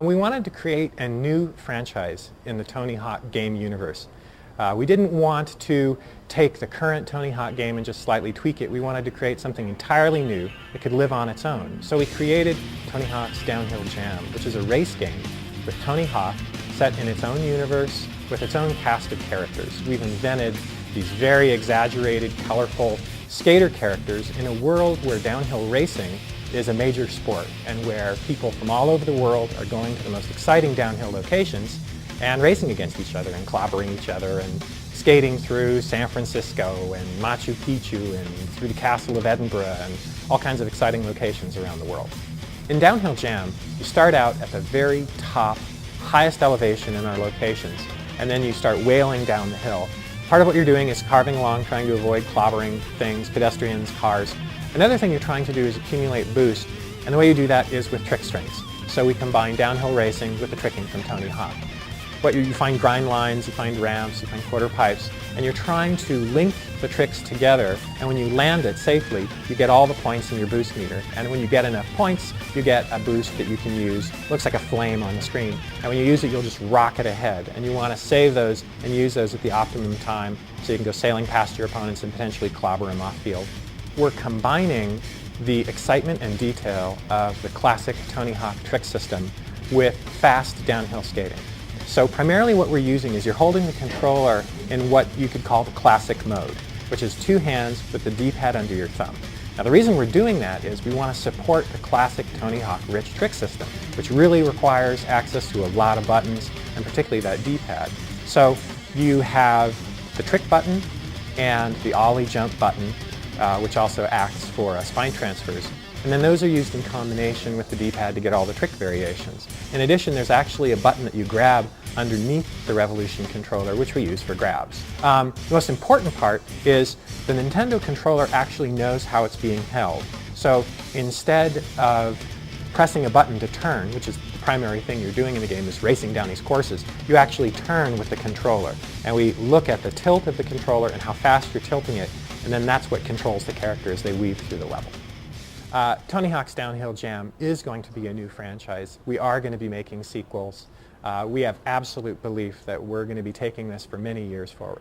We wanted to create a new franchise in the Tony Hawk game universe. We didn't want to take the current Tony Hawk game and just slightly tweak it. We wanted to create something entirely new that could live on its own. So we created Tony Hawk's Downhill Jam, which is a race game with Tony Hawk set in its own universe with its own cast of characters. We've invented these very exaggerated, colorful skater characters in a world where downhill racing is a major sport and where people from all over the world are going to the most exciting downhill locations and racing against each other and clobbering each other and skating through San Francisco and Machu Picchu and through the Castle of Edinburgh and all kinds of exciting locations around the world. In Downhill Jam, you start out at the very top, highest elevation in our locations, and then you start wailing down the hill. Part of what you're doing is carving along, trying to avoid clobbering things, pedestrians, cars. Another thing you're trying to do is accumulate boost, and the way you do that is with trick strings. So we combine downhill racing with the tricking from Tony Hawk. You find grind lines, you find ramps, you find quarter pipes, and you're trying to link the tricks together, and when you land it safely, you get all the points in your boost meter. And when you get enough points, you get a boost that you can use. Looks like a flame on the screen. And when you use it, you'll just rocket ahead. And you want to save those and use those at the optimum time so you can go sailing past your opponents and potentially clobber them off field. We're combining the excitement and detail of the classic Tony Hawk trick system with fast downhill skating. So primarily what we're using is you're holding the controller in what you could call the classic mode, which is two hands with the D-pad under your thumb. Now the reason we're doing that is we want to support the classic Tony Hawk rich trick system, which really requires access to a lot of buttons, and particularly that D-pad. So you have the trick button and the ollie jump button, which also acts for spine transfers. And then those are used in combination with the D-pad to get all the trick variations. In addition, there's actually a button that you grab underneath the Revolution controller, which we use for grabs. The most important part is the Nintendo controller actually knows how it's being held. So instead of pressing a button to turn, which is the primary thing you're doing in the game, is racing down these courses, you actually turn with the controller. And we look at the tilt of the controller and how fast you're tilting it, and then that's what controls the character as they weave through the level. Tony Hawk's Downhill Jam is going to be a new franchise. We are going to be making sequels. We have absolute belief that we're going to be taking this for many years forward.